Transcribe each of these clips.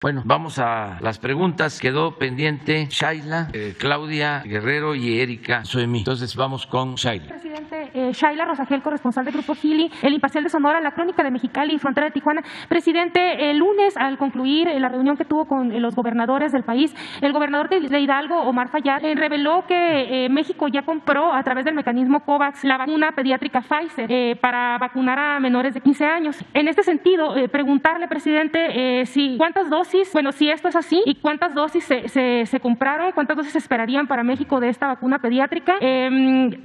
Bueno, vamos a las preguntas. Quedó pendiente Shaila, Claudia Guerrero y Erika Soemí. Entonces vamos con Shaila. Presidente, Shaila Rosagel, corresponsal de Grupo Gili, El Imparcial de Sonora, La Crónica de Mexicali y Frontera de Tijuana. Presidente, el lunes, al concluir la reunión que tuvo con los gobernadores del país, el gobernador de Hidalgo, Omar Fayad, reveló que México ya compró a través del mecanismo COVAX la vacuna pediátrica Pfizer para vacunar a menores de 15 años. En este sentido, preguntarle, presidente, cuántas dosis, si esto es así, y cuántas dosis se compraron, cuántas dosis se esperarían para México de esta vacuna pediátrica,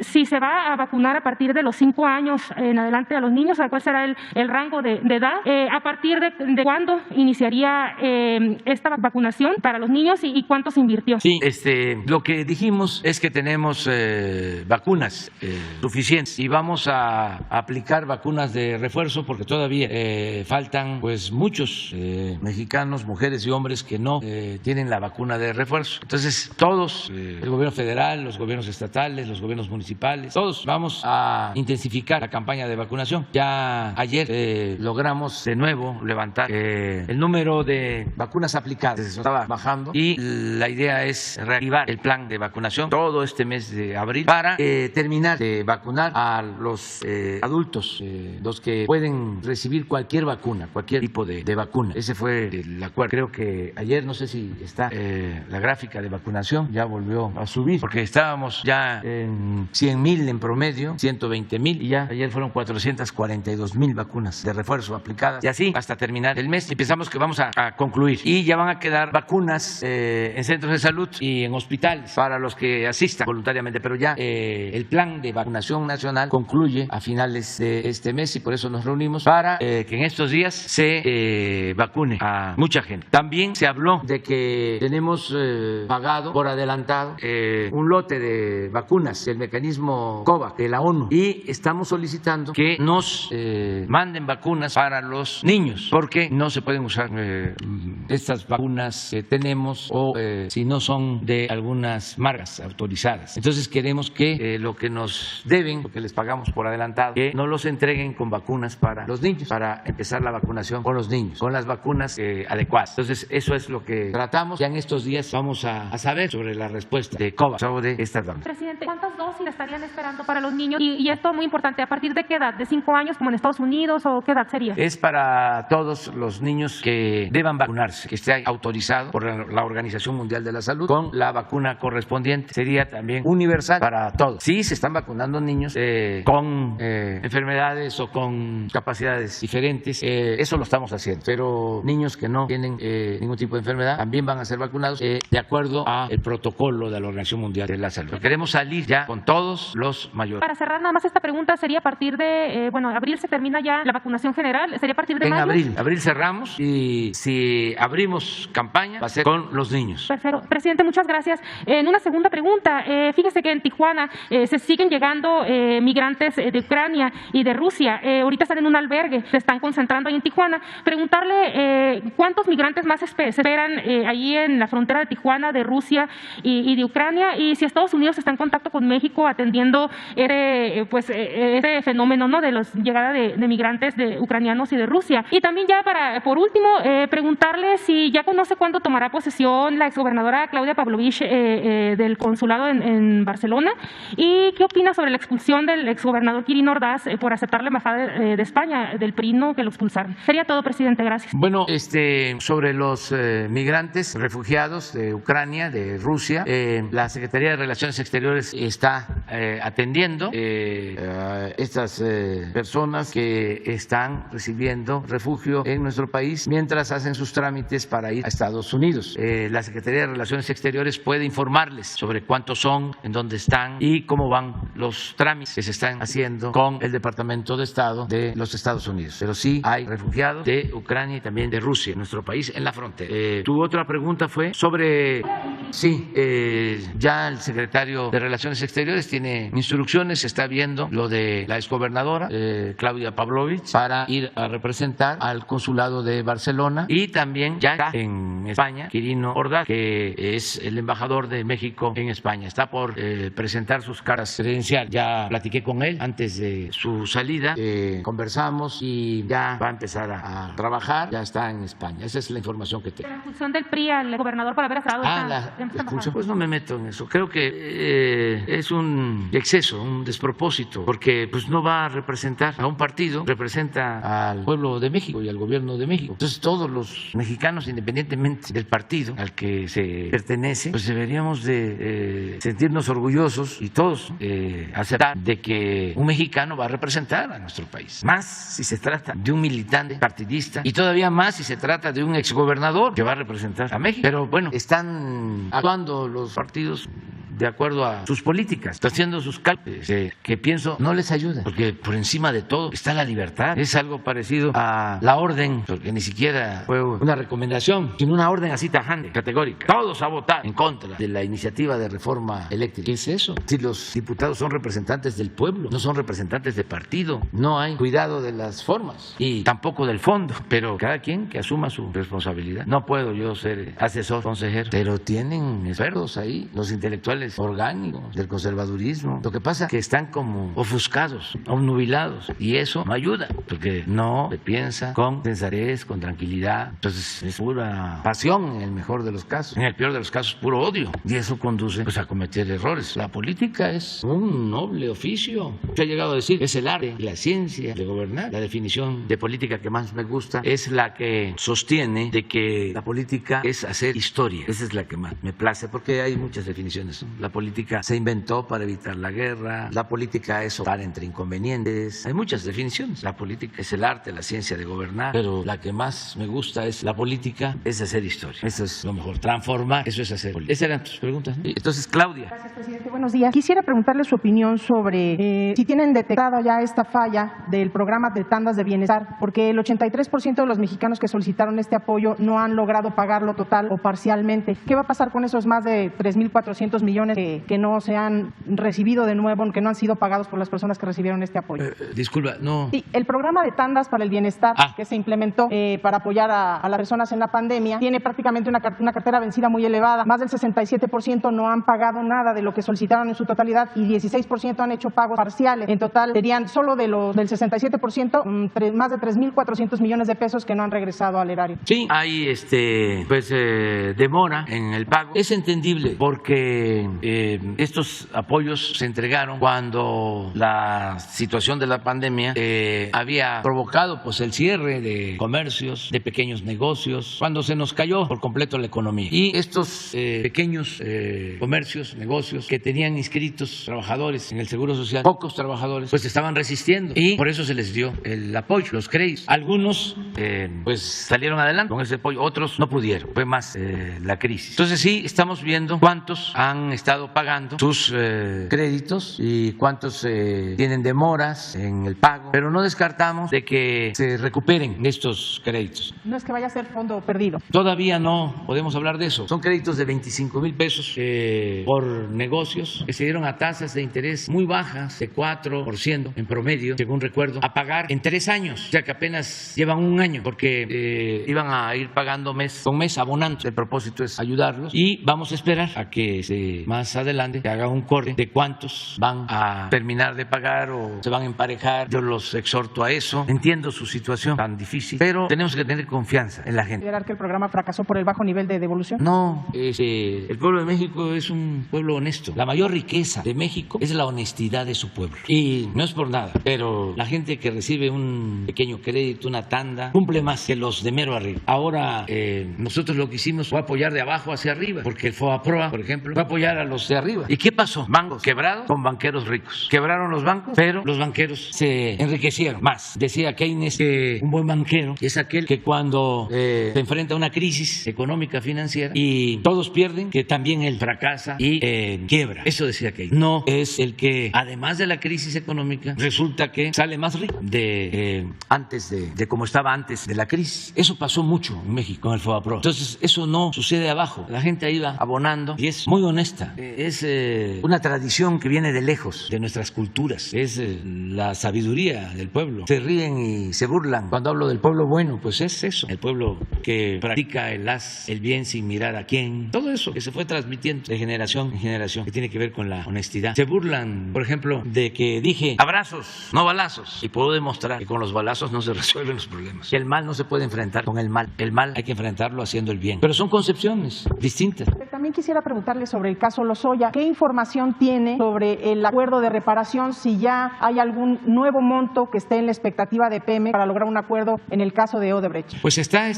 si se va a vacunar a partir de los 5 años en adelante a los niños, cuál será el rango de edad, a partir de cuándo iniciaría esta vacunación para los niños y cuánto se invirtió. Sí, lo que dijimos es que tenemos vacunas suficientes y vamos a aplicar vacunas de refuerzo porque todavía faltan pues muchos mexicanos, mujeres y hombres que no tienen la vacuna de refuerzo. Entonces todos, el gobierno federal, los gobiernos estatales, los gobiernos municipales, todos vamos a intensificar la campaña de vacunación. Ya ayer logramos de nuevo levantar el número de vacunas aplicadas. Estaba bajando y la idea es reactivar el plan de vacunación todo este mes de abril para terminar de vacunar a los adultos, los que pueden recibir cualquier vacuna, cualquier tipo de vacuna. Ese fue el acuerdo. Creo que ayer, no sé si está la gráfica de vacunación, ya volvió a subir, porque estábamos ya en 100,000 en promedio, 120,000, y ya ayer fueron 442,000 vacunas de refuerzo aplicadas, y así hasta terminar el mes. Y pensamos que vamos a concluir. Y ya van a quedar vacunas en centros de salud y en hospitales para los que asistan voluntariamente, pero ya el plan de vacunación nacional concluye a finales de este mes y por eso nos reunimos para que en estos días se vacune a mucha gente. También se habló de que tenemos pagado por adelantado un lote de vacunas del mecanismo COVAX de la ONU y estamos solicitando que nos manden vacunas para los niños porque no se pueden usar estas vacunas que tenemos o si no son de algunas marcas autorizadas. Entonces queremos que lo que nos deben, lo que les pagamos por adelantado, que no los entreguen con vacunas para los niños, para empezar la vacunación con los niños, con las vacunas adecuadas. Entonces eso es lo que tratamos. Ya en estos días vamos a saber sobre la respuesta de COVAX sobre estas vacunas. Presidente, ¿cuántas dosis estarían esperando para los niños? Y esto es muy importante, ¿a partir de qué edad? ¿De 5 años como en Estados Unidos o qué edad sería? Es para todos los niños que deban vacunarse, que esté autorizado por la Organización Mundial de la Salud con la vacuna correspondiente. Sería también universal para todos. Sí, se están vacunando niños con enfermedades o con capacidades diferentes, eso lo estamos haciendo, pero niños que no tienen ningún tipo de enfermedad también van a ser vacunados de acuerdo al protocolo de la Organización Mundial de la Salud. Pero queremos salir ya con todos los mayores. Para cerrar nada más esta pregunta, sería a partir de, abril se termina ya la vacunación general, sería a partir de mayo. En abril cerramos y si abrimos campaña va a ser con los niños. Perfecto. Presidente, muchas gracias. En una segunda pregunta, fíjese que en Tijuana se siguen llegando migrantes de Ucrania y de Rusia. Ahorita están en un albergue, se están concentrando ahí en Tijuana. Preguntarle cuántos migrantes más se esperan ahí en la frontera de Tijuana, de Rusia y de Ucrania, y si Estados Unidos está en contacto con México atendiendo este fenómeno, ¿no?, de la llegada de migrantes de ucranianos y de Rusia. Y también ya por último, preguntarle si ya conoce cuándo tomará posesión la exgobernadora Claudia Pavlovich del consulado en Barcelona, y qué opina sobre la expulsión del exgobernador Quirino Ordaz por aceptar la embajada de España, del PRI, que lo expulsaron. Sería todo, presidente. Gracias. Bueno, sobre los migrantes refugiados de Ucrania, de Rusia, la Secretaría de Relaciones Exteriores está atendiendo a estas personas que están recibiendo refugio en nuestro país mientras hacen sus trámites para ir a Estados Unidos. La Secretaría de Relaciones Exteriores puede informarles sobre cuántos son, en dónde están y cómo van los trámites que se están haciendo con el Departamento de Estado de los Estados Unidos. Pero sí hay refugiados de Ucrania y también de Rusia en nuestro país, en la frontera. Tu otra pregunta fue sobre... Sí, ya el secretario de Relaciones Exteriores tiene instrucciones, se está viendo lo de la exgobernadora Claudia Pavlovich para ir a representar al consulado de Barcelona, y también ya está en España Quirino Ordaz, que es el embajador de México en España. Está por presentar sus cartas credenciales. Ya platiqué con él antes de su salida, conversamos y ya va a empezar a trabajar, ya está en España. Esa es es la información que tengo. La expulsión del PRI al gobernador por haber cerrado la expulsión, pues no me meto en eso. Creo que es un exceso, un despropósito, porque pues no va a representar a un partido, representa al pueblo de México y al gobierno de México. Entonces todos los mexicanos, independientemente del partido al que se pertenece, pues deberíamos de sentirnos orgullosos y todos aceptar de que un mexicano va a representar a nuestro país. Más si se trata de un militante partidista y todavía más si se trata de un exgobernador que va a representar a México. Pero bueno, están actuando los partidos de acuerdo a sus políticas, está haciendo sus cálculos que pienso no les ayuda, porque por encima de todo está la libertad. Es algo parecido a la orden, porque ni siquiera fue una recomendación, sino una orden así tajante, categórica. Todos a votar en contra de la iniciativa de reforma eléctrica. ¿Qué es eso? Si los diputados son representantes del pueblo, no son representantes de partido, no hay cuidado de las formas y tampoco del fondo, pero cada quien que asuma su responsabilidad. No puedo yo ser asesor, consejero, pero tienen expertos ahí, los intelectuales orgánicos del conservadurismo. Lo que pasa es que están como ofuscados, obnubilados, y eso no ayuda, porque no se piensa con sensatez, con tranquilidad. Entonces es pura pasión en el mejor de los casos, en el peor de los casos puro odio, y eso conduce pues a cometer errores. La política es un noble oficio. Se ha llegado a decir es el arte, la ciencia de gobernar. La definición de política que más me gusta es la que sostiene de que la política es hacer historia. Esa es la que más me place, porque hay muchas definiciones, ¿no? La política se inventó para evitar la guerra, la política es optar entre inconvenientes. Hay muchas definiciones. La política es el arte, la ciencia de gobernar, pero la que más me gusta es la política es hacer historia. Eso es lo mejor. Transformar, eso es hacer política. Esas eran tus preguntas, ¿no? Entonces, Claudia. Gracias, presidente. Buenos días. Quisiera preguntarle su opinión sobre si tienen detectado ya esta falla del programa de tandas de bienestar, porque el 83% de los mexicanos que solicitaron este apoyo no han logrado pagarlo total o parcialmente. ¿Qué va a pasar con esos más de 3.400 millones que no se han recibido de nuevo, que no han sido pagados por las personas que recibieron este apoyo? Disculpa, no. Sí, el programa de tandas para el bienestar que se implementó para apoyar a las personas en la pandemia tiene prácticamente una cartera vencida muy elevada. Más del 67% no han pagado nada de lo que solicitaron en su totalidad y 16% han hecho pagos parciales. En total serían solo del 67%, más de 3.400 millones de pesos que no han regresado al erario. Sí, hay demora en el pago. Es entendible porque estos apoyos se entregaron cuando la situación de la pandemia había provocado pues el cierre de comercios, de pequeños negocios, cuando se nos cayó por completo la economía. Y estos pequeños comercios, negocios que tenían inscritos trabajadores en el Seguro Social, pocos trabajadores, pues estaban resistiendo y por eso se les dio el apoyo, los créditos. Algunos pues salieron adelante con ese apoyo, otros no pudieron, fue más la crisis. Entonces sí, estamos viendo cuántos han estado pagando sus créditos y cuántos tienen demoras en el pago, pero no descartamos de que se recuperen estos créditos. No es que vaya a ser fondo perdido. Todavía no podemos hablar de eso. Son créditos de 25,000 pesos por negocios que se dieron a tasas de interés muy bajas, de 4% en promedio, según recuerdo, a pagar en 3 años, o sea que apenas llevan un año, porque iban a ir pagando mes con mes, abonando. El propósito es ayudarlos y vamos a esperar a que más adelante se haga un corte de cuántos van a terminar de pagar o se van a emparejar. Yo los exhorto a eso. Entiendo su situación tan difícil, pero tenemos que tener confianza en la gente. ¿Considerar que el programa fracasó por el bajo nivel de devolución? No, el pueblo de México es un pueblo honesto. La mayor riqueza de México es la honestidad de su pueblo. Y no es por nada, pero la gente que recibe un pequeño crédito, una tanda, cumple más que los de mero arriba. Ahora, nosotros lo que hicimos fue apoyar de abajo hacia arriba, porque el FOBAPROA, por ejemplo, fue apoyar a los de arriba. ¿Y qué pasó? Bancos quebrados con banqueros ricos. Quebraron los bancos, pero los banqueros se enriquecieron más. Decía Keynes que un buen banquero es aquel que cuando se enfrenta a una crisis económica financiera y todos pierden, que también él fracasa y quiebra. Eso decía Keynes. No es el que, además de la crisis económica, resulta que sale más rico antes de como estaba antes de la crisis. Eso pasó mucho en México con el FOBAPROA. Entonces, eso no sucede abajo. La gente ahí va abonando y es muy honesta. gusta, es una tradición que viene de lejos, de nuestras culturas, es la sabiduría del pueblo. Se ríen y se burlan cuando hablo del pueblo bueno, pues es eso, el pueblo que practica el bien sin mirar a quién, todo eso que se fue transmitiendo de generación en generación, que tiene que ver con la honestidad. Se burlan, por ejemplo, de que dije abrazos, no balazos, y puedo demostrar que con los balazos no se resuelven los problemas, que el mal no se puede enfrentar con el mal hay que enfrentarlo haciendo el bien, pero son concepciones distintas. También quisiera preguntarle sobre el caso Lozoya. ¿Qué información tiene sobre el acuerdo de reparación? Si ya hay algún nuevo monto que esté en la expectativa de Pemex para lograr un acuerdo en el caso de Odebrecht. Pues está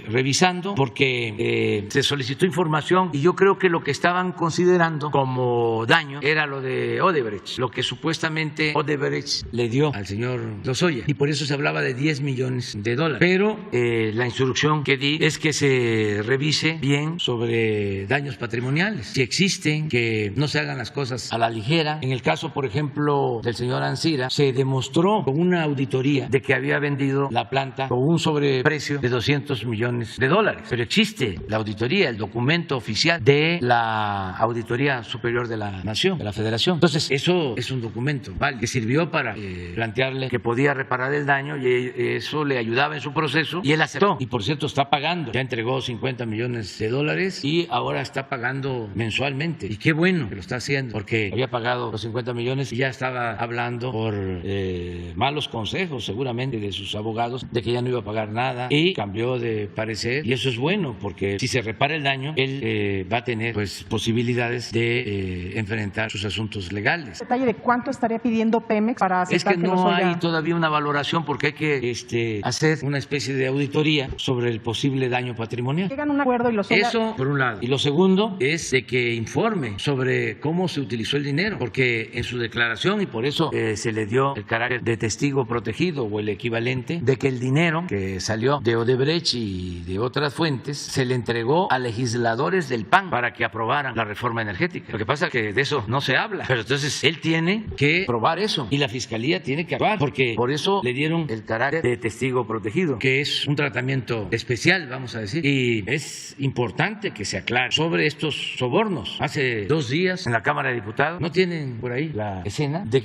revisando porque se solicitó información y yo creo que lo que estaban considerando como daño era lo de Odebrecht, lo que supuestamente Odebrecht le dio al señor Lozoya, y por eso se hablaba de $10 millones. Pero la instrucción que di es que se revise bien sobre daños patrimoniales, si existen, que no se hagan las cosas a la ligera. En el caso, por ejemplo, del señor Ancira, se demostró con una auditoría de que había vendido la planta con un sobreprecio de $200 millones. Pero existe la auditoría, el documento oficial de la Auditoría Superior de la Nación, de la Federación. Entonces, eso es un documento, ¿vale?, que sirvió para plantearle que podía reparar el daño, y eso le ayudaba en su proceso, y él aceptó. Y por cierto, está pagando, ya entregó $50 millones y ahora está pagando mensualmente. Y qué bueno que lo está haciendo, porque había pagado los 50 millones y ya estaba hablando por malos consejos seguramente de sus abogados de que ya no iba a pagar nada, y cambió de parecer, y eso es bueno, porque si se repara el daño, él va a tener pues posibilidades de enfrentar sus asuntos legales. ¿Detalle de cuánto estaría pidiendo Pemex para aceptar? Es que no hay todavía una valoración, porque hay que hacer una especie de auditoría sobre el posible daño patrimonial. Llegan a un acuerdo y eso por un lado. Y lo segundo es de que informe sobre cómo se utilizó el dinero, porque en su declaración, y por eso se le dio el carácter de testigo protegido o el equivalente, de que el dinero que salió de Odebrecht y de otras fuentes se le entregó a legisladores del PAN para que aprobaran la reforma energética. Lo que pasa es que de eso no se habla, pero entonces él tiene que probar eso y la Fiscalía tiene que actuar, porque por eso le dieron el carácter de testigo protegido, que es un tratamiento especial, vamos a decir, y es importante que se aclare sobre estos sobornos. Hace 2 días en la Cámara de Diputados, ¿no tienen por ahí la escena? De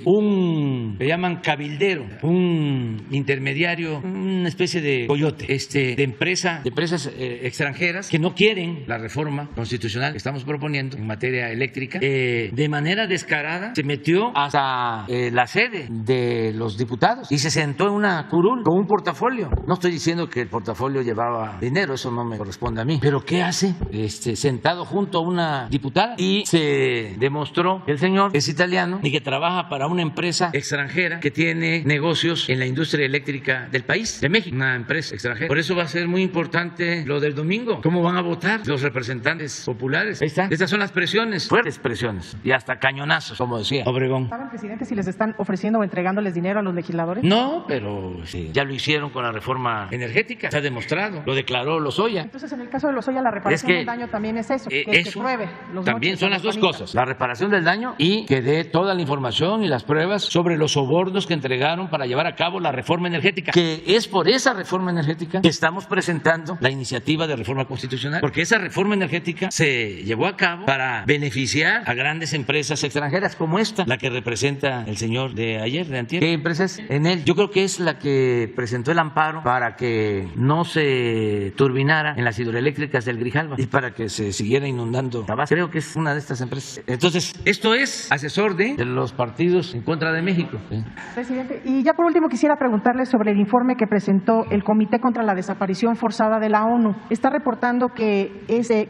le llaman cabildero, un intermediario, una especie de coyote, de empresas extranjeras que no quieren la reforma constitucional que estamos proponiendo en materia eléctrica. De manera descarada se metió hasta la sede de los diputados y se sentó en una curul con un portafolio. No estoy diciendo que el portafolio llevaba dinero, eso no me corresponde a mí, pero ¿qué hace? Sentado junto a una diputada, y se demostró que el señor es italiano y que trabaja para una empresa extranjera que tiene negocios en la industria eléctrica del país, de México, una empresa extranjera. Por eso va a ser muy importante lo del domingo, cómo van a votar los representantes populares. Ahí está. Estas son las presiones, fuertes presiones, y hasta cañonazos, como decía Obregón. ¿Saben, presidente, si les están ofreciendo o entregándoles dinero a los legisladores? No, pero ya lo hicieron con la reforma energética, se ha demostrado, lo declaró Lozoya. Entonces, en el caso de Lozoya, la reparación del daño también es eso, que eso pruebe los también son las dos cosas, la reparación del daño y que dé toda la información y las pruebas sobre los sobornos que entregaron para llevar a cabo la reforma energética, que es por esa reforma energética que estamos presentando la iniciativa de reforma constitucional, porque esa reforma energética se llevó a cabo para beneficiar a grandes empresas extranjeras como esta, la que representa el señor de ayer, de antier. ¿Qué empresa es? Enel. Yo creo que es la que presentó el amparo para que no se turbinara en las hidroeléctricas del Grijalva y para que se siguiera inundando Tabasco. Creo que es una de estas empresas. Entonces, esto es asesor de los partidos en contra de México. ¿Sí? Presidente, y ya por último quisiera preguntarle sobre el informe que presentó el Comité contra la Desaparición Forzada de la ONU. Está reportando que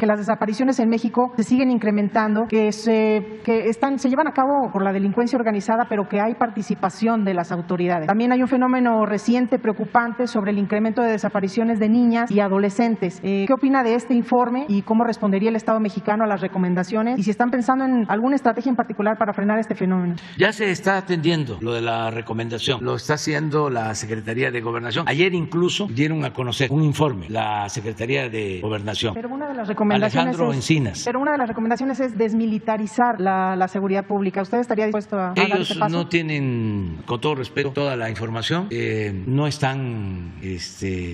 las desapariciones en México se siguen incrementando, que se llevan a cabo por la delincuencia organizada, pero que hay participación de las autoridades. También hay un fenómeno reciente preocupante sobre el incremento de desapariciones de niñas y adolescentes. ¿Qué opina de este informe y cómo respondería el Estado mexicano a las recomendaciones? Y si están pensando en alguna estrategia en particular para frenar este fenómeno. Ya se está atendiendo lo de la recomendación, lo está haciendo la Secretaría de Gobernación. Ayer incluso dieron a conocer un informe, la Secretaría de Gobernación. Pero una de las recomendaciones una de las recomendaciones es desmilitarizar la seguridad pública. ¿Usted estaría dispuesto a dar ese paso? Ellos no tienen, con todo respeto, toda la información, no están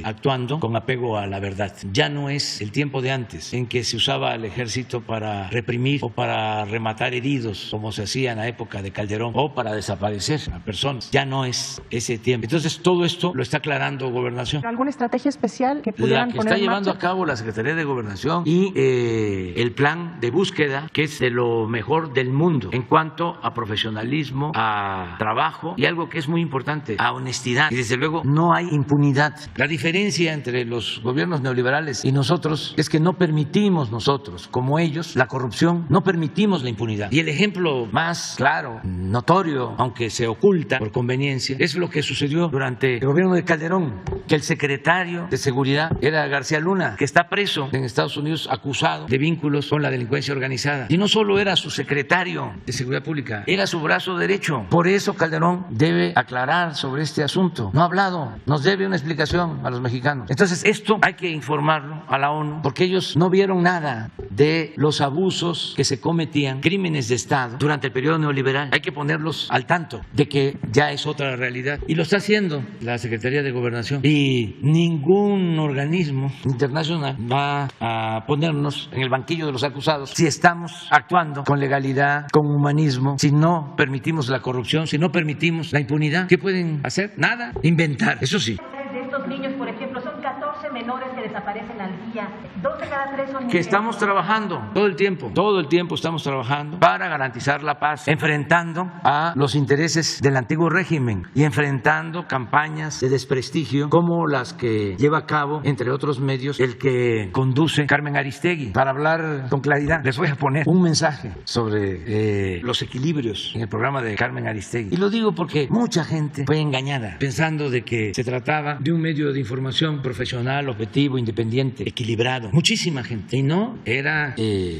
actuando con apego a la verdad. Ya no es el tiempo de antes en que se usaba usaba al ejército para reprimir o para rematar heridos, como se hacía en la época de Calderón, o para desaparecer a personas. Ya no es ese tiempo. Entonces, todo esto lo está aclarando Gobernación. ¿Alguna estrategia especial que pudieran La que poner está en llevando marcha? a cabo la Secretaría de Gobernación y el plan de búsqueda, que es de lo mejor del mundo en cuanto a profesionalismo, a trabajo y algo que es muy importante, a honestidad. Y desde luego no hay impunidad. La diferencia entre los gobiernos neoliberales y nosotros es que no permitimos nosotros, como ellos, la corrupción, no permitimos la impunidad. Y el ejemplo más claro, notorio, aunque se oculta por conveniencia, es lo que sucedió durante el gobierno de Calderón, que el secretario de Seguridad era García Luna, que está preso en Estados Unidos acusado de vínculos con la delincuencia organizada. Y no solo era su secretario de Seguridad Pública, era su brazo derecho. Por eso Calderón debe aclarar sobre este asunto. No ha hablado, nos debe una explicación a los mexicanos. Entonces, esto hay que informarlo a la ONU, porque ellos no vieron nada de los abusos que se cometían, crímenes de Estado durante el periodo neoliberal. Hay que ponerlos al tanto de que ya es otra realidad. Y lo está haciendo la Secretaría de Gobernación. Y ningún organismo internacional va a ponernos en el banquillo de los acusados si estamos actuando con legalidad, con humanismo, si no permitimos la corrupción, si no permitimos la impunidad. ¿Qué pueden hacer? Nada. Inventar. Eso sí. De estos niños, por ejemplo, son 14 menores que desaparecen al día, 2 de cada 3 son niños. Que estamos trabajando todo el tiempo estamos trabajando para garantizar la paz, enfrentando a los intereses del antiguo régimen y enfrentando campañas de desprestigio como las que lleva a cabo, entre otros medios, el que conduce Carmen Aristegui. Para hablar con claridad, les voy a poner un mensaje sobre los equilibrios en el programa de Carmen Aristegui. Y lo digo porque mucha gente fue engañada pensando de que se trataba de un medio de información profesional, objetivo, independiente, equilibrado. Muchísima gente. Y no, era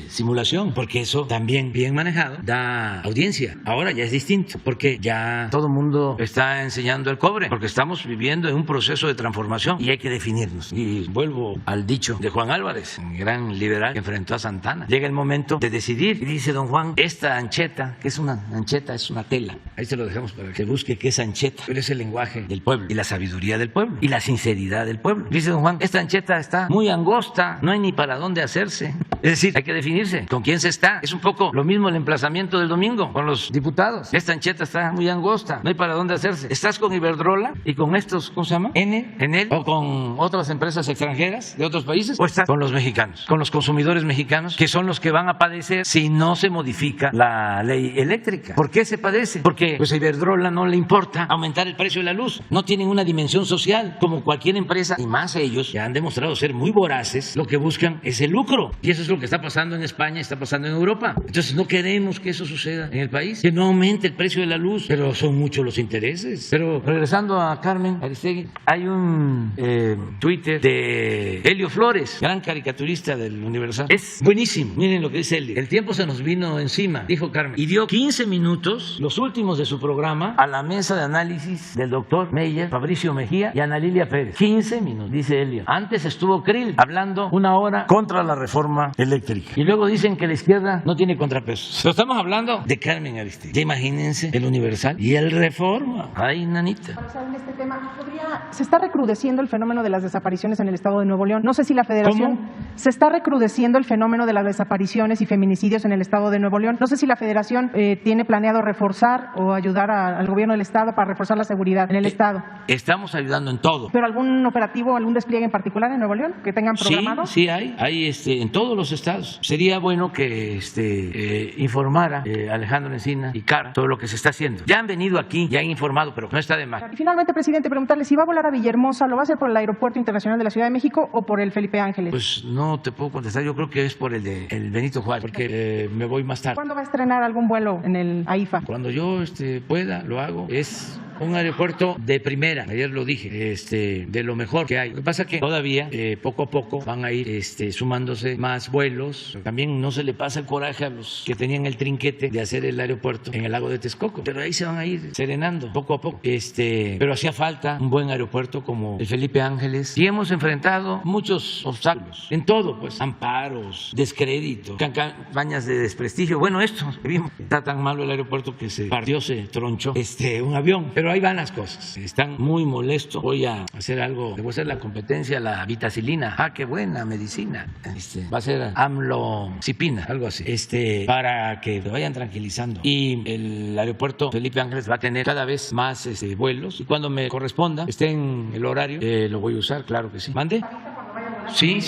simulación, porque eso también bien manejado da audiencia. Ahora ya es distinto, porque ya todo el mundo está enseñando el cobre, porque estamos viviendo en un proceso de transformación y hay que definirnos. Y vuelvo al dicho de Juan Álvarez, un gran liberal que enfrentó a Santana. Llega el momento de decidir y dice don Juan, esta ancheta, que es una ancheta, es una tela. Ahí se lo dejamos para que busque qué es ancheta, pero es el lenguaje del pueblo y la sabiduría del pueblo y la sinceridad del pueblo. Dice don Juan, esta ancheta está muy angosta, no hay ni para dónde hacerse. Es decir, hay que definirse con quién se está. Es un poco lo mismo el emplazamiento del domingo con los diputados. Esta ancheta está muy angosta, no hay para dónde hacerse. ¿Estás con Iberdrola y con estos, ¿cómo se llama? Enel, o con otras empresas extranjeras de otros países, o estás con los mexicanos, con los consumidores mexicanos, que son los que van a padecer si no se modifica la ley eléctrica. ¿Por qué se padece? Porque pues a Iberdrola no le importa aumentar el precio de la luz. No tienen una dimensión social como cualquier empresa, y más ellos, que han demostrado ser muy voraces. Lo que buscan es el lucro, y eso es lo que está pasando en España, está pasando en Europa. Entonces no queremos que eso suceda en el país, que no aumente el precio de la luz, pero son muchos los intereses. Pero regresando a Carmen Aristegui, hay un Twitter de Helio Flores, gran caricaturista del Universal. Es buenísimo. Miren lo que dice Helio. El tiempo se nos vino encima, dijo Carmen, y dio 15 minutos, los últimos de su programa, a la mesa de análisis del doctor Meyer, Fabricio Mejía y Ana Lilia Pérez. 15 minutos, dice Helio. Antes estuvo Krill hablando una hora contra la reforma eléctrica. Y luego dicen que la izquierda no tiene contrapesos. Pero estamos hablando de Carmen Aristegui. Ya imagínense el Universal y el Reforma. Ay, nanita. En este tema, se está recrudeciendo el fenómeno de las desapariciones en el estado de Nuevo León. No sé si la Federación... ¿Cómo? Se está recrudeciendo el fenómeno de las desapariciones y feminicidios en el estado de Nuevo León. No sé si la Federación tiene planeado reforzar o ayudar al gobierno del estado para reforzar la seguridad en el estado. Estamos ayudando en todo. ¿Pero algún operativo, algún despliegue en particular en Nuevo León que tengan programado? Sí, hay en todos los estados. Sería bueno que informara Alejandro Encina y Cara todo lo que se está haciendo. Ya han venido aquí, ya han informado, pero no está de más. Y finalmente, presidente, preguntarle si va a volar a Villahermosa, ¿lo va a hacer por el Aeropuerto Internacional de la Ciudad de México o por el Felipe Ángeles? Pues no te puedo contestar, yo creo que es por el Benito Juárez, porque me voy más tarde. ¿Cuándo va a estrenar algún vuelo en el AIFA? Cuando yo pueda, lo hago. Es un aeropuerto de primera, ayer lo dije, de lo mejor que hay. Lo que pasa es que todavía, poco a poco, van a ir sumándose más vuelos. También no se le pasa el coraje a los que tenían el trinquete de hacer el aeropuerto en el lago de Texcoco, pero ahí se van a ir serenando poco a poco. Pero hacía falta un buen aeropuerto como el Felipe Ángeles, y hemos enfrentado muchos obstáculos en todo, pues amparos, descrédito, campañas de desprestigio. Bueno, esto vimos, está tan malo el aeropuerto que se partió, se tronchó un avión, pero Pero ahí van las cosas. Están muy molestos. Voy a hacer algo, le voy a hacer la competencia a la vitacilina. Ah, qué buena medicina. Va a ser amlocipina, algo así. Para que lo vayan tranquilizando. Y el aeropuerto Felipe Ángeles va a tener cada vez más vuelos. Y cuando me corresponda, esté en el horario, lo voy a usar, claro que sí. ¿Mande? Sí,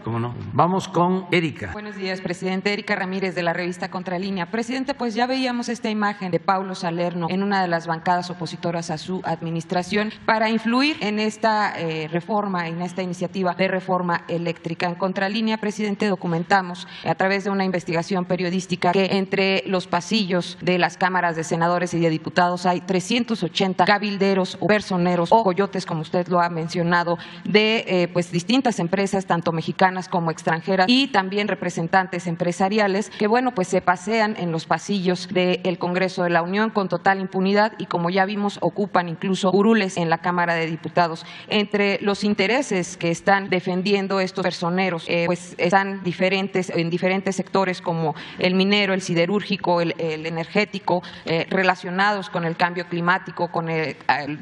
cómo no. Vamos con Erika. Buenos días, presidente. Erika Ramírez, de la revista Contralínea. Presidente, pues ya veíamos esta imagen de Paulo Salerno en una de las bancadas opositoras a su administración para influir en esta reforma, en esta iniciativa de reforma eléctrica. En Contralínea, presidente, documentamos a través de una investigación periodística que entre los pasillos de las cámaras de senadores y de diputados hay 380 cabilderos o personeros o coyotes, como usted lo ha mencionado, de pues distintas empresas, tanto mexicanas como extranjeras, y también representantes empresariales que, bueno, pues se pasean en los pasillos del Congreso de la Unión con total impunidad y, como ya vimos, ocupan incluso curules en la Cámara de Diputados. Entre los intereses que están defendiendo estos personeros, pues están en diferentes sectores como el minero, el siderúrgico, el energético, relacionados con el cambio climático, con el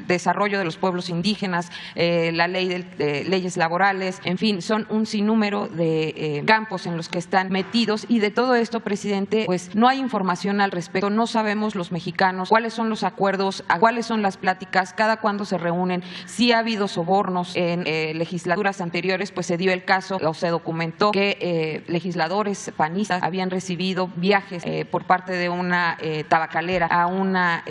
desarrollo de los pueblos indígenas, la ley de leyes laborales, en fin, son un sinnúmero de campos en los que están metidos, y de todo esto, presidente, pues no hay información al respecto. No sabemos los mexicanos cuáles son los acuerdos, cuáles son las pláticas, cada cuándo se reúnen, si ha habido sobornos en legislaturas anteriores. Pues se dio el caso o se documentó que legisladores panistas habían recibido viajes por parte de una tabacalera a una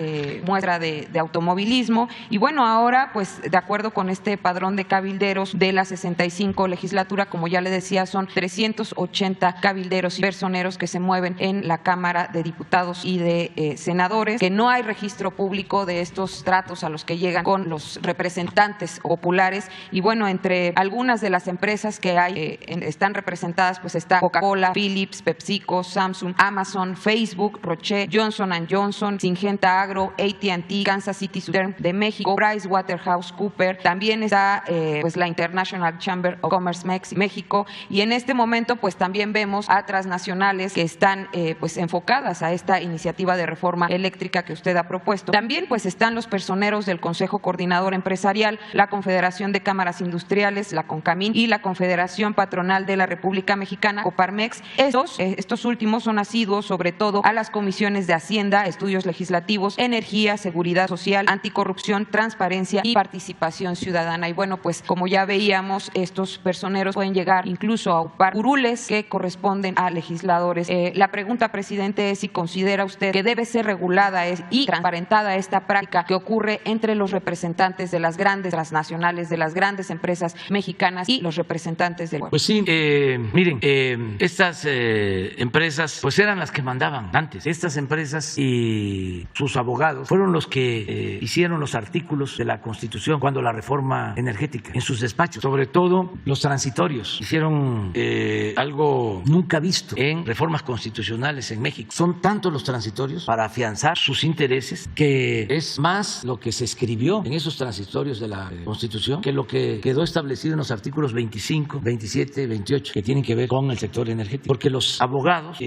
muestra de automovilismo, y bueno, ahora pues de acuerdo con este padrón de cabilderos de la 65 legislatura, como ya le decía, son 380 cabilderos y personeros que se mueven en la Cámara de Diputados y de senadores, que no hay registro público de estos tratos a los que llegan con los representantes populares. Y bueno, entre algunas de las empresas que hay están representadas, pues está Coca-Cola, Philips, PepsiCo, Samsung, Amazon, Facebook, Roche, Johnson & Johnson, Syngenta Agro, AT&T, Kansas City Southern de México, PricewaterhouseCoopers, también está pues la International Chamber of Commerce México, y en este momento pues también vemos a transnacionales que están pues enfocadas a esta iniciativa de reforma eléctrica que usted ha propuesto. También pues están los personeros del Consejo Coordinador Empresarial, la Confederación de Cámaras Industriales, la CONCAMIN, y la Confederación Patronal de la República Mexicana, Coparmex. Estos últimos son asiduos sobre todo a las comisiones de Hacienda, Estudios Legislativos, Energía, Seguridad Social, Anticorrupción, Transparencia y Participación Ciudadana. Y bueno, pues como ya veíamos, estos personeros pueden llegar incluso a ocupar curules que corresponden a legisladores. La pregunta, presidente, es si considera usted que debe ser regulada y transparentada esta práctica que ocurre entre los representantes de las grandes transnacionales, de las grandes empresas mexicanas y los representantes del pueblo. Pues sí, miren, estas empresas pues eran las que mandaban antes. Estas empresas y sus abogados fueron los que hicieron los artículos de la Constitución cuando la reforma energética en sus despachos. Sobre todo los transitorios hicieron algo nunca visto en reformas constitucionales en México. Son tantos los transitorios para afianzar sus intereses que es más lo que se escribió en esos transitorios de la Constitución que lo que quedó establecido en los artículos 25, 27, 28 que tienen que ver con el sector energético. Porque los abogados,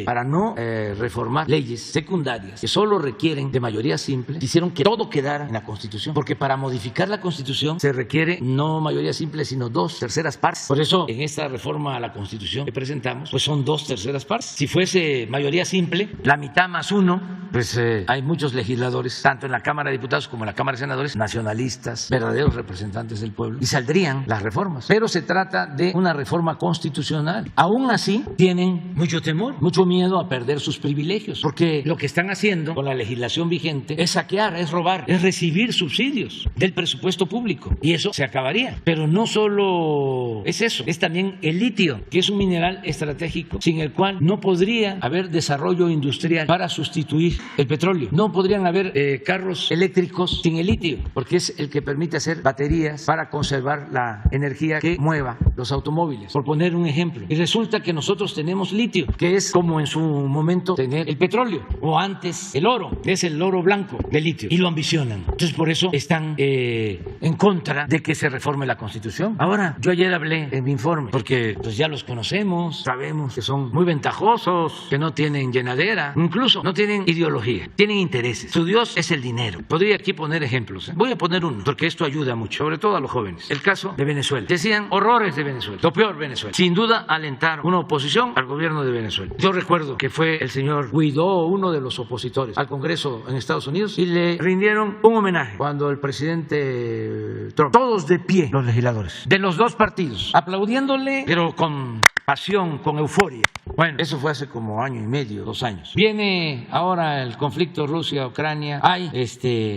para no reformar leyes secundarias que solo requieren de mayoría simple, hicieron que todo quedara en la Constitución. Porque para modificar la Constitución se requiere no mayoría simple, sino 2/3 partes. Por eso, en esta reforma a la Constitución que presentamos, pues son 2/3 partes. Si fuese mayoría simple, la mitad más uno, pues hay muchos legisladores, tanto en la Cámara de Diputados como en la Cámara de Senadores, nacionalistas, verdaderos representantes del pueblo, y saldrían las reformas. Pero se trata de una reforma constitucional. Aún así, tienen mucho temor, mucho miedo a perder sus privilegios, porque lo que están haciendo con la legislación vigente es saquear, es robar, es recibir subsidios del presupuesto público, y eso se acabaría. Pero no solo es eso, es también el litio, que es un mineral estratégico sin el cual no podría haber desarrollo industrial para sustituir el petróleo. No podrían haber carros eléctricos sin el litio, porque es el que permite hacer baterías para conservar la energía que mueva los automóviles, por poner un ejemplo. Y resulta que nosotros tenemos litio, que es como en su momento tener el petróleo, o antes el oro, es el oro blanco de litio, y lo ambicionan. Entonces por eso están en contra de que se reforme la Constitución. información. Ahora, yo ayer hablé en mi informe, porque pues ya los conocemos, sabemos que son muy ventajosos, que no tienen llenadera, incluso no tienen ideología, tienen intereses. Su Dios es el dinero. Podría aquí poner ejemplos. Voy a poner uno, porque esto ayuda mucho, sobre todo a los jóvenes. El caso de Venezuela. Decían horrores de Venezuela, lo peor Venezuela. Sin duda alentaron una oposición al gobierno de Venezuela. Yo recuerdo que fue el señor Guaidó, uno de los opositores al Congreso en Estados Unidos, y le rindieron un homenaje cuando el presidente Trump, todos de pie, los legisladores de los dos partidos, aplaudiéndole, pero con pasión, con euforia. Bueno, eso fue hace como año y medio, 2 años. Viene ahora el conflicto Rusia-Ucrania. Hay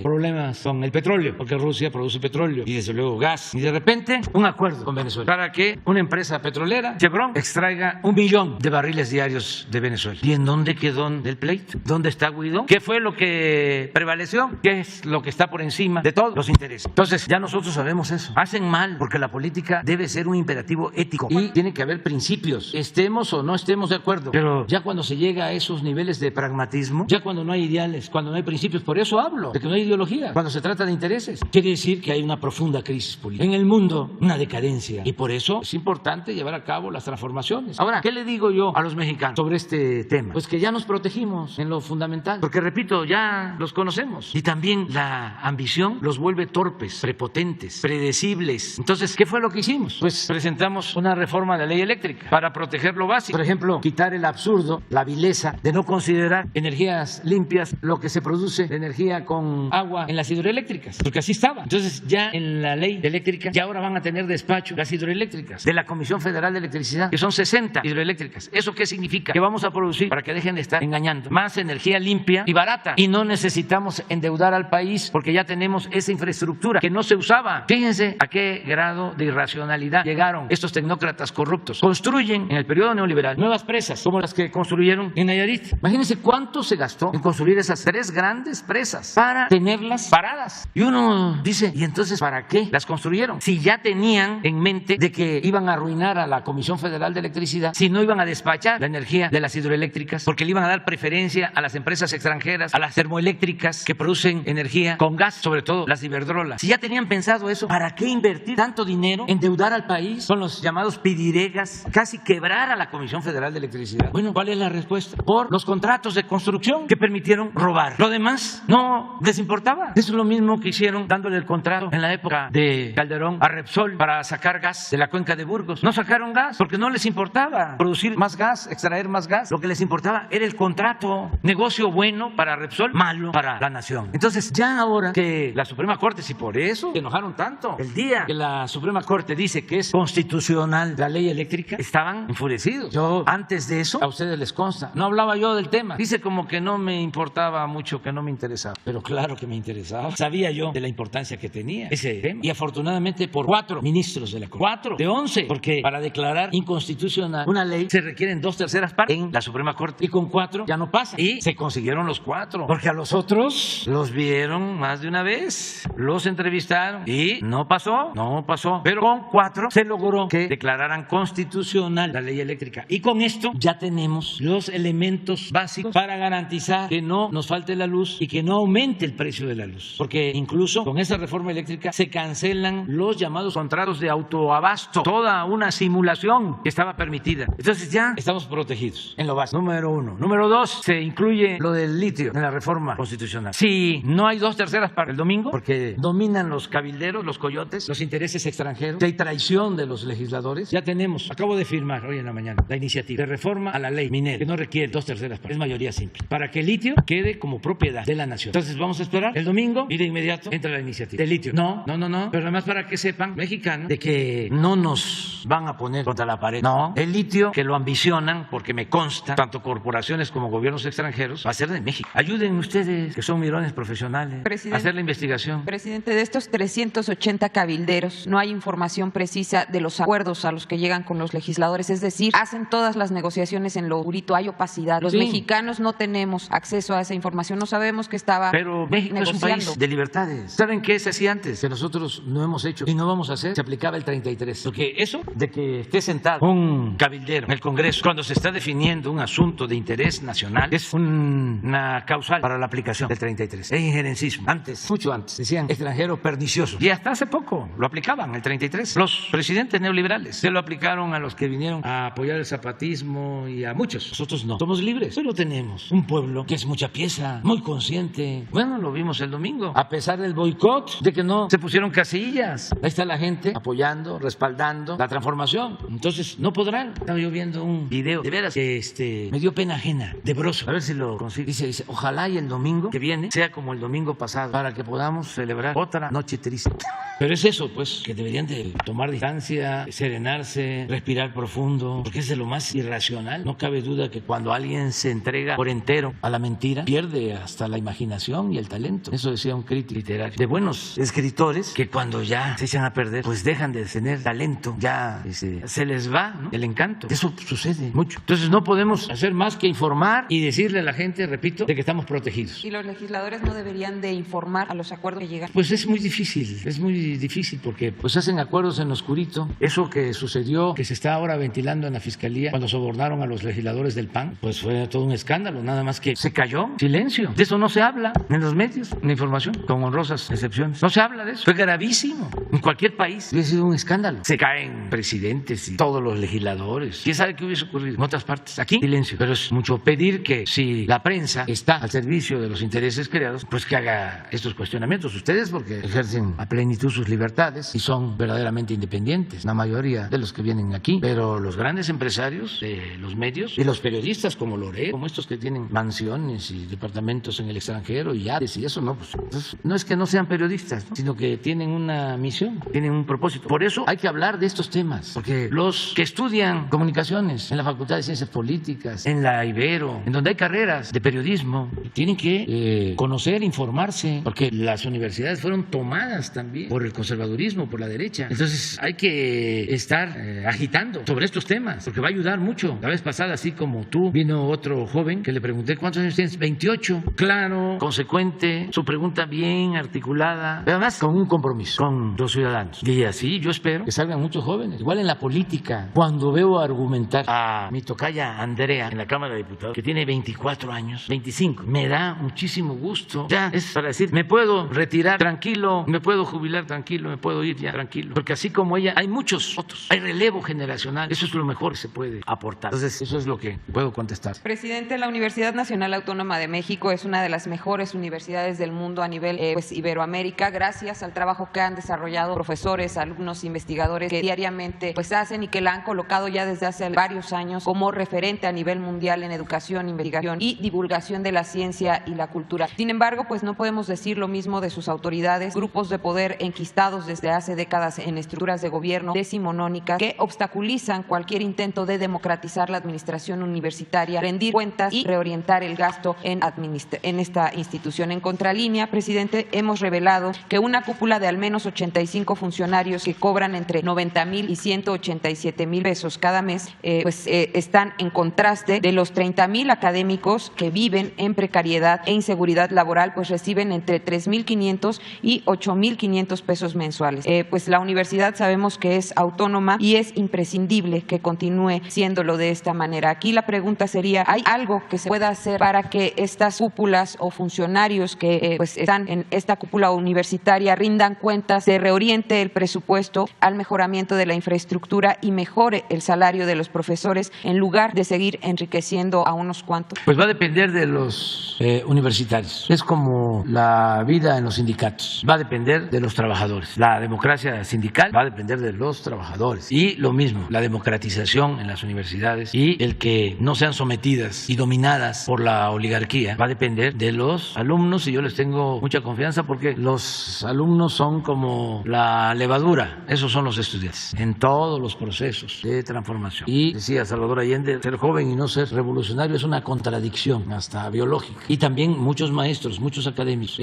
problemas con el petróleo, porque Rusia produce petróleo y desde luego gas. Y de repente un acuerdo con Venezuela para que una empresa petrolera, Chevron, extraiga 1 millón de barriles diarios de Venezuela. ¿Y en dónde quedó el pleito? ¿Dónde está Guaidó? ¿Qué fue lo que prevaleció? ¿Qué es lo que está por encima de todos los intereses? Entonces, ya nosotros sabemos eso. Hacen mal, porque la política debe ser un imperativo ético y tiene que haber principios, estemos o no estemos de acuerdo. Pero ya cuando se llega a esos niveles de pragmatismo, ya cuando no hay ideales, cuando no hay principios, por eso hablo de que no hay ideología, cuando se trata de intereses, quiere decir que hay una profunda crisis política en el mundo, una decadencia, y por eso es importante llevar a cabo las transformaciones. Ahora, ¿qué le digo yo a los mexicanos sobre este tema? Pues que ya nos protegimos en lo fundamental, porque repito, ya los conocemos, y también la ambición los vuelve torpes, prepotentes, predecibles. Entonces, ¿qué fue lo que hicimos? Pues presentamos una reforma de la ley eléctrica para proteger lo básico. Por ejemplo, quitar el absurdo, la vileza de no considerar energías limpias lo que se produce de energía con agua en las hidroeléctricas, porque así estaba. Entonces, ya en la ley eléctrica, ya ahora van a tener despacho las hidroeléctricas de la Comisión Federal de Electricidad, que son 60 hidroeléctricas. ¿Eso qué significa? Que vamos a producir, para que dejen de estar engañando, más energía limpia y barata, y no necesitamos endeudar al país porque ya tenemos esa infraestructura que no se usaba. Fíjense a qué grado de irracionalidad llegaron estos tecnócratas corruptos. Construyen en el periodo neoliberal nuevas presas, como las que construyeron en Nayarit. Imagínense cuánto se gastó en construir esas 3 grandes presas para tenerlas paradas. Y uno dice, ¿y entonces para qué las construyeron? Si ya tenían en mente de que iban a arruinar a la Comisión Federal de Electricidad, si no iban a despachar la energía de las hidroeléctricas, porque le iban a dar preferencia a las empresas extranjeras, a las termoeléctricas que producen energía con gas, sobre todo las Iberdrola. Si ya tenían pensado eso, ¿para qué invertir tanto dinero, endeudar al país con los llamados pidiregas, casi quebrar a la Comisión Federal de Electricidad? Bueno, ¿cuál es la respuesta? Por los contratos de construcción que permitieron robar. Lo demás no les importaba. Es lo mismo que hicieron dándole el contrato en la época de Calderón a Repsol para sacar gas de la cuenca de Burgos. No sacaron gas porque no les importaba producir más gas, extraer más gas. Lo que les importaba era el contrato. Negocio bueno para Repsol, malo para la nación. Entonces, ya ahora que la Suprema Corte, si por eso se enojaron tanto, el día que la Suprema Corte dice que es constitucional la ley eléctrica, estaban enfurecidos. Yo, antes de eso, a ustedes les consta, no hablaba yo del tema. Dice como que no me importaba mucho, que no me interesaba. Pero claro que me interesaba. Sabía yo de la importancia que tenía ese tema. Y afortunadamente por 4 ministros de la Corte. 4 de 11. Porque para declarar inconstitucional una ley se requieren 2/3 partes en la Suprema Corte. Y con 4 ya no pasa. Y se consiguieron los 4. Porque a los otros los vieron más de una vez. Los entrevistaron y no pasó. No pasó. Pero con 4 se logró que declararan constitucional la ley eléctrica. Y con esto ya tenemos los elementos básicos para garantizar que no nos falte la luz y que no aumente el precio de la luz. Porque incluso con esa reforma eléctrica se cancelan los llamados contratos de autoabasto. Toda una simulación que estaba permitida. Entonces ya estamos protegidos en lo básico. Número 1. Número 2, se incluye lo del litio en la reforma constitucional. Si no hay 2/3 para el domingo, porque dominan los cabilderos, los coyotes, los intereses extranjeros, si hay traición de los legisladores, ya tenemos, acabo de firmar hoy en la mañana, la iniciativa de reforma a la ley minera, que no requiere 2/3 partes, es mayoría simple, para que el litio quede como propiedad de la nación. Entonces vamos a esperar el domingo y de inmediato entra la iniciativa. ¿De litio? No, pero además para que sepan, mexicanos, de que no nos van a poner contra la pared. No, el litio que lo ambicionan, porque me consta, tanto corporaciones como gobiernos extranjeros, va a ser de México. Ayuden ustedes, que son mirones profesionales, a hacer la investigación. Presidente, de estos 380 cabilderos, ¿no hay información precisa de los acuerdos a los que llegan con los legisladores legisladores, es decir, hacen todas las negociaciones en lo oscurito, hay opacidad. Los mexicanos no tenemos acceso a esa información, no sabemos que estaba Pero México negociando. es un país de libertades. ¿Saben qué se hacía antes? Que nosotros no hemos hecho y no vamos a hacer. Se aplicaba el 33. Porque eso de que esté sentado un cabildero en el Congreso cuando se está definiendo un asunto de interés nacional es una causal para la aplicación del 33. Es injerencismo. Antes, mucho antes, decían extranjero pernicioso. Y hasta hace poco lo aplicaban, el 33. Los presidentes neoliberales se lo aplicaron a los que vinieron a apoyar el zapatismo y a muchos. Nosotros no. Somos libres. Solo tenemos un pueblo que es mucha pieza, muy consciente. Bueno, lo vimos el domingo. A pesar del boicot, de que no se pusieron casillas. Ahí está la gente apoyando, respaldando la transformación. Entonces, no podrán. Estaba yo viendo un video, de veras, que me dio pena ajena, de Broso. A ver si lo consigo. Dice, ojalá y el domingo que viene sea como el domingo pasado, para que podamos celebrar otra noche triste. Pero es eso, pues, que deberían de tomar distancia, serenarse, respirar profundo, porque es de lo más irracional. No cabe duda que cuando alguien se entrega por entero a la mentira, pierde hasta la imaginación y el talento. Eso decía un crítico literario. De buenos escritores que cuando ya se echan a perder, pues dejan de tener talento, ya se les va, ¿no?, el encanto. Eso sucede mucho. Entonces no podemos hacer más que informar y decirle a la gente, repito, de que estamos protegidos. ¿Y los legisladores no deberían de informar a los acuerdos que llegan? Pues es muy difícil porque pues hacen acuerdos en lo oscurito. Eso que sucedió, que se está ahora ventilando en la Fiscalía cuando sobornaron a los legisladores del PAN, pues fue todo un escándalo, nada más que se cayó, silencio. De eso no se habla en los medios, en la información, con honrosas excepciones. No se habla de eso. Fue gravísimo. En cualquier país hubiera sido un escándalo. Se caen presidentes y todos los legisladores. ¿Quién sabe qué hubiese ocurrido en otras partes? Aquí, silencio. Pero es mucho pedir que si la prensa está al servicio de los intereses creados, pues que haga estos cuestionamientos. Ustedes porque ejercen a plenitud sus libertades y son verdaderamente independientes, la mayoría de los que vienen aquí, pero los grandes empresarios de los medios y los periodistas como Loret, como estos que tienen mansiones y departamentos en el extranjero y yates y eso, no, pues entonces, no es que no sean periodistas, ¿no?, sino que tienen una misión, tienen un propósito. Por eso hay que hablar de estos temas, porque los que estudian comunicaciones en la Facultad de Ciencias Políticas, en la Ibero, en donde hay carreras de periodismo, tienen que conocer, informarse, porque las universidades fueron tomadas también por el conservadurismo, por la derecha. Entonces hay que estar agitando sobre estos temas, porque va a ayudar mucho. La vez pasada, así como tú, vino otro joven que le pregunté, ¿cuántos años tienes? 28. Claro, consecuente, su pregunta bien articulada, pero además con un compromiso con los ciudadanos. Y así yo espero que salgan muchos jóvenes. Igual en la política, cuando veo argumentar a mi tocaya Andrea en la Cámara de Diputados, que tiene 24 años, 25, me da muchísimo gusto. Ya es para decir, me puedo retirar tranquilo, me puedo jubilar tranquilo, me puedo ir ya tranquilo. Porque así como ella, hay muchos otros. Hay relevo generacional. Eso es lo mejor que se puede aportar. Entonces, eso es lo que puedo contestar. Presidente, la Universidad Nacional Autónoma de México es una de las mejores universidades del mundo a nivel Iberoamérica, gracias al trabajo que han desarrollado profesores, alumnos, investigadores que diariamente hacen y que la han colocado ya desde hace varios años como referente a nivel mundial en educación, investigación y divulgación de la ciencia y la cultura. Sin embargo, no podemos decir lo mismo de sus autoridades, grupos de poder enquistados desde hace décadas en estructuras de gobierno decimonónicas que obstaculizan cualquier intento de democratizar la administración universitaria, rendir cuentas y reorientar el gasto en esta institución. En contralínea, presidente, hemos revelado que una cúpula de al menos 85 funcionarios que cobran entre 90,000 y 187,000 pesos cada mes, están en contraste de los 30,000 académicos que viven en precariedad e inseguridad laboral, reciben entre 3,500 y 8,500 pesos mensuales. La universidad sabemos que es autónoma y es imprescindible que continúe siéndolo de esta manera. Aquí la pregunta sería, ¿hay algo que se pueda hacer para que estas cúpulas o funcionarios que están en esta cúpula universitaria rindan cuentas, se reoriente el presupuesto al mejoramiento de la infraestructura y mejore el salario de los profesores en lugar de seguir enriqueciendo a unos cuantos? Pues va a depender de los universitarios. Es como la vida en los sindicatos. Va a depender de los trabajadores. La democracia sindical va a depender de los trabajadores. Y lo mismo, la democratización en las universidades y el que no sean sometidas y dominadas por la oligarquía va a depender de los alumnos, y yo les tengo mucha confianza porque los alumnos son como la levadura. Esos son los estudiantes en todos los procesos de transformación. Y decía Salvador Allende, ser joven y no ser revolucionario es una contradicción hasta biológica. Y también muchos maestros, muchos académicos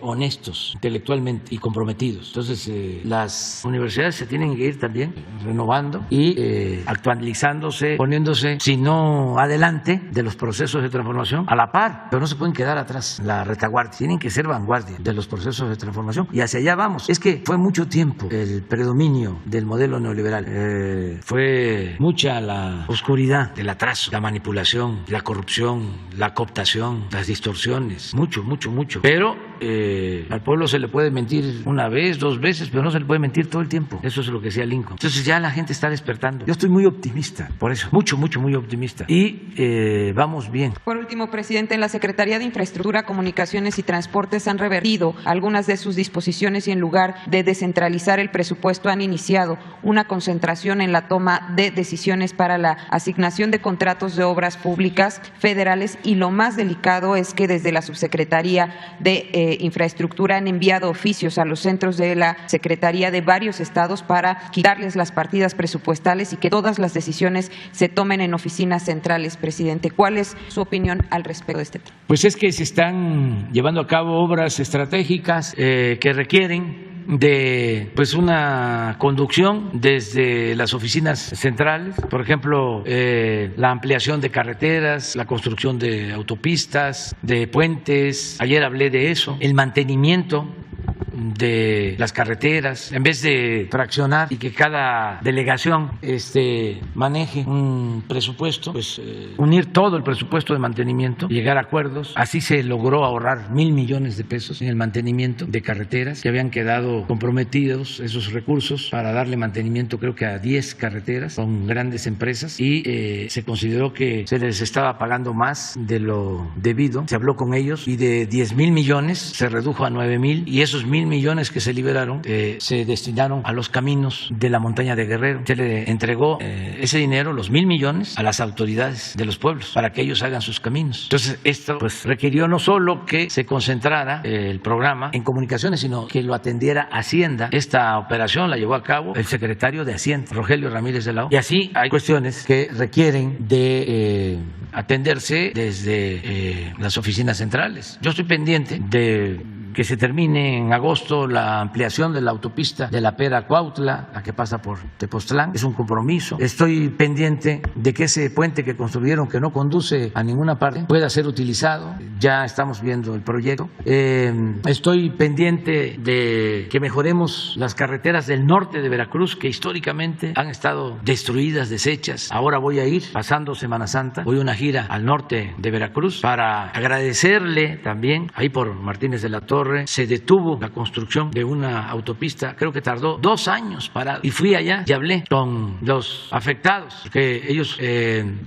honestos intelectualmente y comprometidos. Entonces las universidades se tienen que ir también renovando y actualizándose, poniéndose, si no adelante de los procesos de transformación, a la par, pero no se pueden quedar atrás, la retaguardia, tienen que ser vanguardia de los procesos de transformación y hacia allá vamos. Es que fue mucho tiempo el predominio del modelo neoliberal, fue mucha la oscuridad del atraso, la manipulación, la corrupción, la cooptación, las distorsiones, mucho, pero al pueblo se le puede mentir una vez, 2 veces, pero no se le puede mentir todo el tiempo. Eso es lo que decía Lincoln. Entonces ya la gente está despertando. Yo estoy muy optimista, por eso, muy optimista. Y vamos bien. Por último, presidente, en la Secretaría de Infraestructura, Comunicaciones y Transportes han revertido algunas de sus disposiciones y en lugar de descentralizar el presupuesto han iniciado una concentración en la toma de decisiones para la asignación de contratos de obras públicas federales y lo más delicado es que desde la Subsecretaría de Infraestructura han enviado oficios a los centros de la Secretaría de varios estados para quitarles las partidas presupuestales y que todas las decisiones se tomen en oficinas centrales, presidente. ¿Cuál es su opinión al respecto de este tema? Pues es que se están llevando a cabo obras estratégicas que requieren de una conducción desde las oficinas centrales, por ejemplo, la ampliación de carreteras, la construcción de autopistas, de puentes, ayer hablé de eso, el mantenimiento de las carreteras, en vez de fraccionar y que cada delegación maneje un presupuesto, unir todo el presupuesto de mantenimiento, llegar a acuerdos. Así se logró ahorrar 1,000 millones de pesos en el mantenimiento de carreteras que habían quedado comprometidos esos recursos para darle mantenimiento creo que a 10 carreteras con grandes empresas y se consideró que se les estaba pagando más de lo debido. Se habló con ellos y de 10,000 millones se redujo a 9,000 y esos 1,000 millones que se liberaron se destinaron a los caminos de la montaña de Guerrero. Se le entregó ese dinero, los 1,000 millones, a las autoridades de los pueblos para que ellos hagan sus caminos. Entonces esto requirió no solo que se concentrara el programa en comunicaciones, sino que lo atendiera Hacienda. Esta operación la llevó a cabo el secretario de Hacienda, Rogelio Ramírez de la O. Y así hay cuestiones que requieren de atenderse desde las oficinas centrales. Yo estoy pendiente de que se termine en agosto la ampliación de la autopista de La Pera a Cuautla, la que pasa por Tepoztlán, es un compromiso. Estoy pendiente de que ese puente que construyeron, que no conduce a ninguna parte, pueda ser utilizado. Ya estamos viendo el proyecto. Estoy pendiente de que mejoremos las carreteras del norte de Veracruz, que históricamente han estado destruidas, deshechas. Ahora voy a ir, pasando Semana Santa, voy a una gira al norte de Veracruz para agradecerle también, ahí por Martínez de la Torre, se detuvo la construcción de una autopista, creo que tardó 2 años parado, y fui allá y hablé con los afectados, que ellos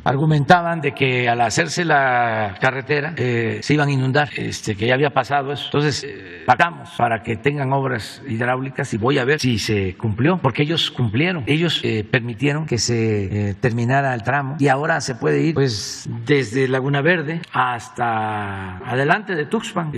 argumentaban de que al hacerse la carretera se iban a inundar, que ya había pasado eso. Entonces pagamos para que tengan obras hidráulicas y voy a ver si se cumplió, porque ellos cumplieron, ellos permitieron que se terminara el tramo y ahora se puede ir desde Laguna Verde hasta adelante de Tuxpan,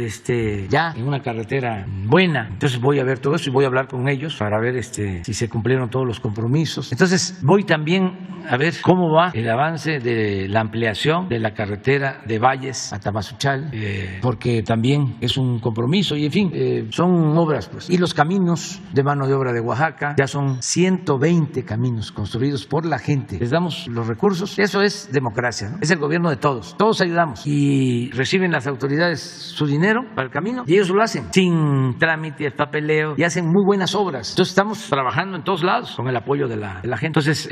ya en una carretera buena. Entonces voy a ver todo eso y voy a hablar con ellos para ver si se cumplieron todos los compromisos. Entonces voy también a ver cómo va el avance de la ampliación de la carretera de Valles a Tamazunchal, porque también es un compromiso y en fin, son obras y los caminos de mano de obra de Oaxaca, ya son 120 caminos construidos por la gente. Les damos los recursos, eso es democracia, ¿no? Es el gobierno de todos, todos ayudamos y reciben las autoridades su dinero para el camino y ellos lo hacen sin trámites, papeleo y hacen muy buenas obras. Entonces estamos trabajando en todos lados con el apoyo de la gente. Entonces,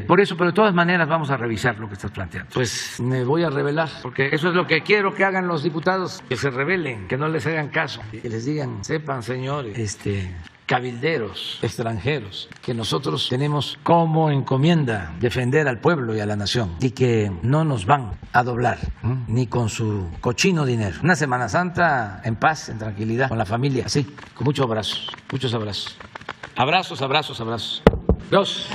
por eso, pero de todas maneras vamos a revisar lo que estás planteando. Pues me voy a revelar, porque eso es lo que quiero que hagan los diputados, que se rebelen, que no les hagan caso, que les digan, sepan señores, cabilderos extranjeros, que nosotros tenemos como encomienda defender al pueblo y a la nación y que no nos van a doblar ni con su cochino dinero. Una Semana Santa en paz, en tranquilidad, con la familia, así, con muchos abrazos, muchos abrazos. Abrazos, abrazos, abrazos. Dios.